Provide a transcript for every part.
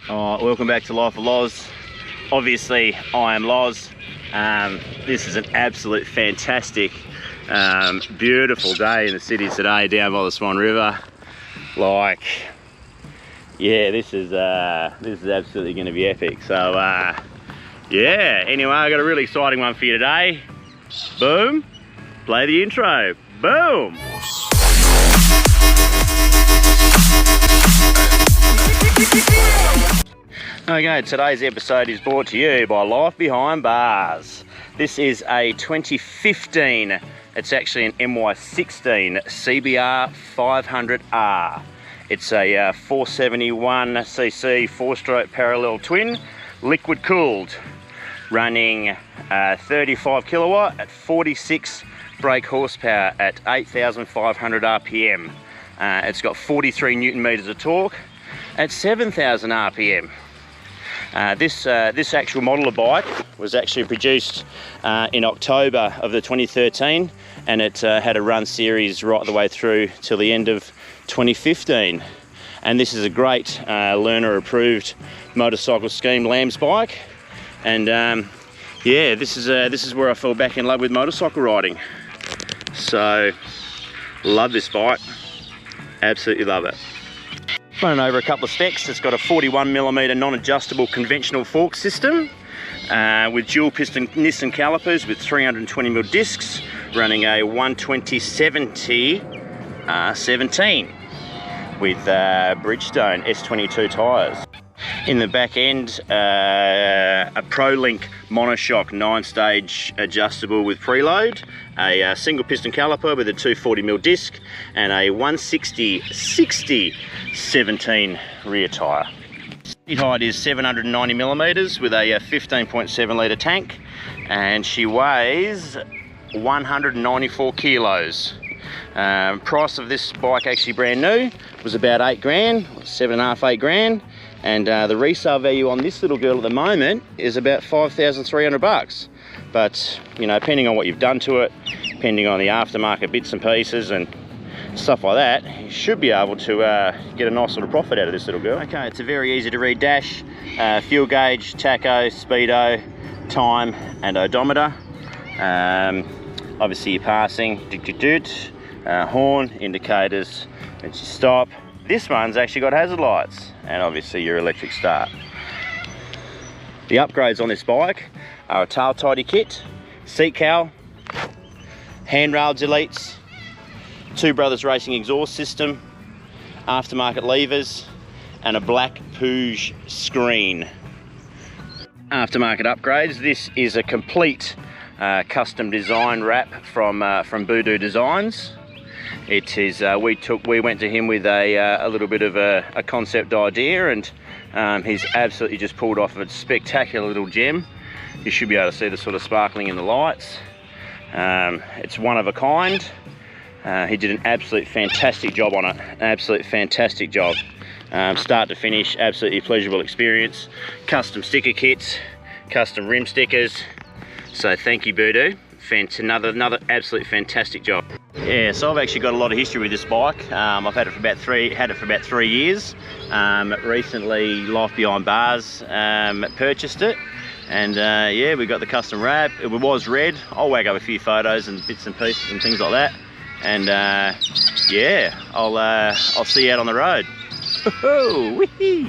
Welcome back to Life of Loz. Obviously, I am Loz. This is an absolute fantastic, beautiful day in the city today down by the Swan River. Like, yeah, this is absolutely going to be epic. So, yeah. Anyway, I got a really exciting one for you today. Boom. Play the intro. Boom. Okay, today's episode is brought to you by Life Behind Bars. This is a 2015, it's actually an MY16 CBR 500R. It's a 471cc 4-stroke parallel twin, liquid cooled, running 35 kilowatt at 46 brake horsepower at 8,500 RPM. It's got 43 Newton meters of torque at 7,000 RPM. This actual model of bike was actually produced in October of the 2013, and it had a run series right the way through till the end of 2015. And this is a great learner approved motorcycle scheme lambs bike. And yeah, this is where I fell back in love with motorcycle riding. So love this bike, absolutely love it. Running over a couple of specs. It's got a 41mm non-adjustable conventional fork system with dual piston Nissan calipers with 320mm discs, running a 120/70 17 with Bridgestone S22 tyres. In the back end, a ProLink monoshock 9-stage adjustable with preload, a single piston caliper with a 240mm disc, and a 160/60 17 rear tyre. Seat height is 790mm with a 15.7 litre tank, and she weighs 194 kilos. Price of this bike, actually brand new, was about 8 grand, 7.5, 8 grand. And the resale value on this little girl at the moment is about 5,300 bucks. But, you know, depending on what you've done to it, depending on the aftermarket bits and pieces and stuff like that, you should be able to get a nice little profit out of this little girl. Okay, it's a very easy to read dash, fuel gauge, tacho, speedo, time and odometer. Obviously you're passing, horn, indicators, and you stop. This one's actually got hazard lights and obviously your electric start. The upgrades on this bike are a tail tidy kit, seat cowl, handrail deletes, Two Brothers Racing exhaust system, aftermarket levers, and a black Pouge screen. Aftermarket upgrades. This is a complete custom design wrap from Voodoo Designs. It is, we went to him with a little bit of a concept idea, and he's absolutely just pulled off a spectacular little gem. You should be able to see the sort of sparkling in the lights. It's one of a kind. He did an absolute fantastic job on it, an absolute fantastic job. Start to finish, absolutely pleasurable experience. Custom sticker kits, custom rim stickers. So thank you, Voodoo. Another absolute fantastic job. Yeah, so I've actually got a lot of history with this bike. I've had it for about 3 years. Recently, Life Behind Bars purchased it, and yeah, we got the custom wrap. It was red. I'll wag up a few photos and bits and pieces and things like that. And yeah, I'll see you out on the road. Wee-hee.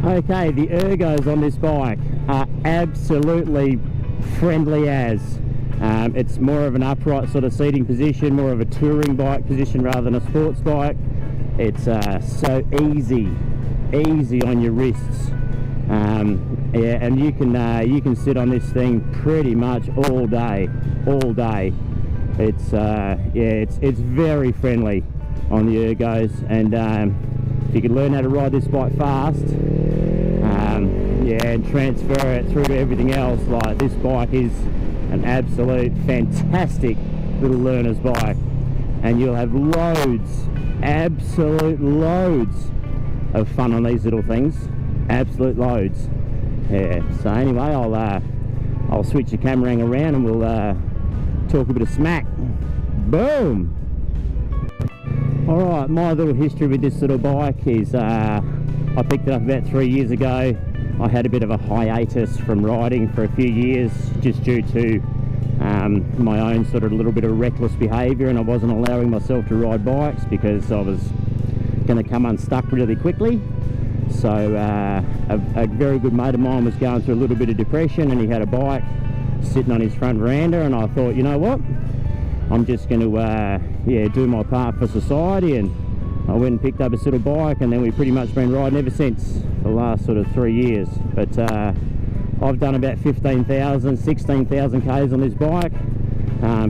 Okay, the ergos on this bike are absolutely friendly as. It's more of an upright sort of seating position, more of a touring bike position rather than a sports bike. It's so easy on your wrists. Yeah, and you can sit on this thing pretty much all day. It's yeah, it's very friendly. on the ergos, and if you can learn how to ride this bike fast, yeah, and transfer it through to everything else, like, this bike is an absolute fantastic little learner's bike, and you'll have loads, absolute loads of fun on these little things, absolute loads. Yeah, so anyway, I'll switch the camera around and we'll talk a bit of smack. Boom! Alright, my little history with this little bike is I picked it up about 3 years ago. I had a bit of a hiatus from riding for a few years, just due to my own sort of little bit of reckless behaviour, and I wasn't allowing myself to ride bikes because I was going to come unstuck really quickly. So a very good mate of mine was going through a little bit of depression, and he had a bike sitting on his front veranda, and I thought, you know what, I'm just going to yeah, do my part for society, and I went and picked up this little bike, and then we've pretty much been riding ever since, the last sort of 3 years. But I've done about 16,000 Ks on this bike.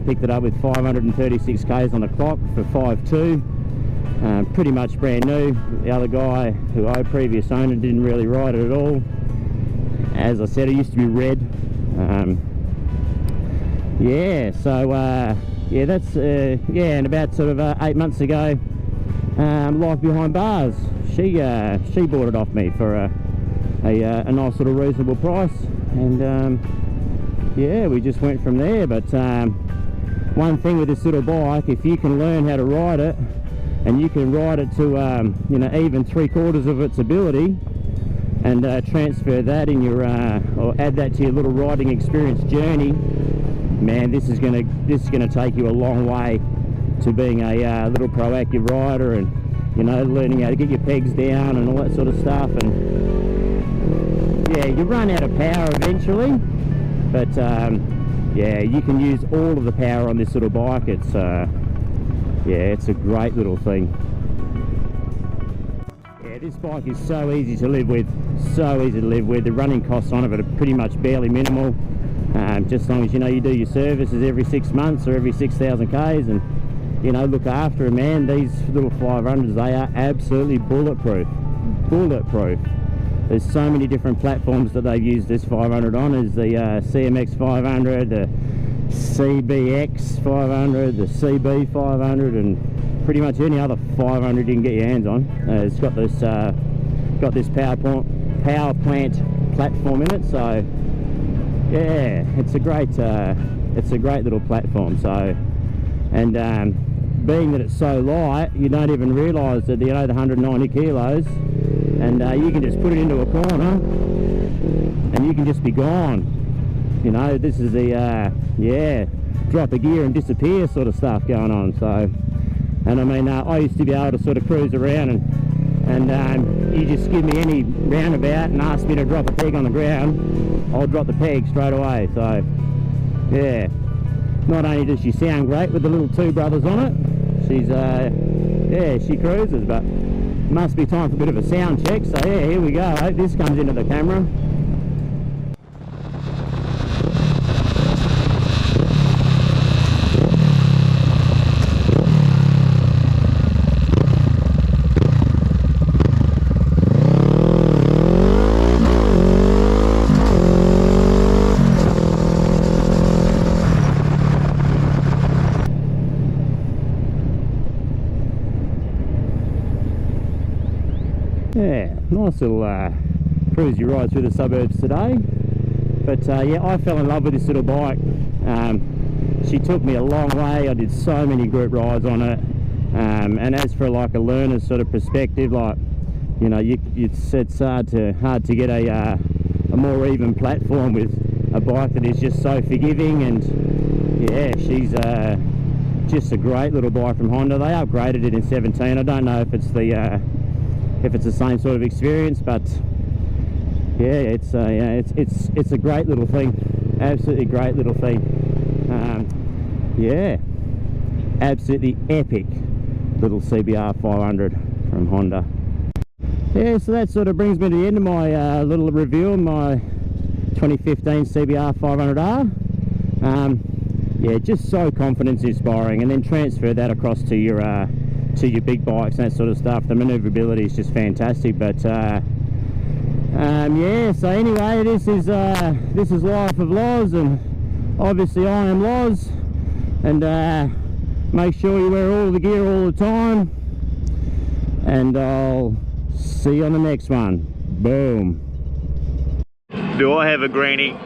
Picked it up with 536 Ks on the clock for 5.2. Pretty much brand new. The other guy, who I previous owner, didn't really ride it at all. As I said, it used to be red. Yeah, so yeah, that's yeah, and about sort of 8 months ago, Life Behind Bars, she bought it off me for a nice little reasonable price, and yeah, we just went from there. But one thing with this little bike, if you can learn how to ride it, and you can ride it to you know, even 3/4 of its ability, and transfer that in your or add that to your little riding experience journey, man, this is gonna take you a long way to being a little proactive rider, and, you know, learning how to get your pegs down and all that sort of stuff. And yeah, you run out of power eventually, but yeah, you can use all of the power on this little bike. It's yeah, it's a great little thing. Yeah, this bike is so easy to live with, so easy to live with. The running costs on it are pretty much barely minimal, just as long as, you know, you do your services every 6 months or every 6,000 Ks, and, you know, look after it, man. These little 500s, they are absolutely bulletproof. Bulletproof. There's so many different platforms that they've used this 500 on. There's the CMX 500, the CBX 500, the CB 500, and pretty much any other 500 you can get your hands on. It's got this power plant platform in it, so yeah, it's a great little platform. So, and being that it's so light, you don't even realise that, you know, the 190 kilos, and you can just put it into a corner and you can just be gone. You know, this is the yeah, drop a gear and disappear sort of stuff going on. So, and I mean, I used to be able to sort of cruise around, and you just give me any roundabout and ask me to drop a peg on the ground, I'll drop the peg straight away. So yeah, not only does she sound great with the little two brothers on it, she's yeah, she cruises, but must be time for a bit of a sound check. So yeah, here we go. I hope this comes into the camera. Yeah, nice little cruisy ride through the suburbs today. But yeah, I fell in love with this little bike. She took me a long way. I did so many group rides on it. And as for like a learner's sort of perspective, like, you know, it's hard to get a more even platform with a bike that is just so forgiving. And yeah, she's just a great little bike from Honda. They upgraded it in 17. I don't know if it's the same sort of experience, but yeah, it's a great little thing. Absolutely great little thing. Yeah, absolutely epic little CBR 500 from Honda. Yeah, so that sort of brings me to the end of my little review of my 2015 CBR 500R. Yeah, just so confidence inspiring, and then transfer that across to your to your big bikes and that sort of stuff. The manoeuvrability is just fantastic. But yeah, so anyway, this is life of Loz, and obviously I am Loz, and make sure you wear all the gear all the time, and I'll see you on the next one. Boom. Do I have a greenie?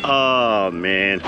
Oh man.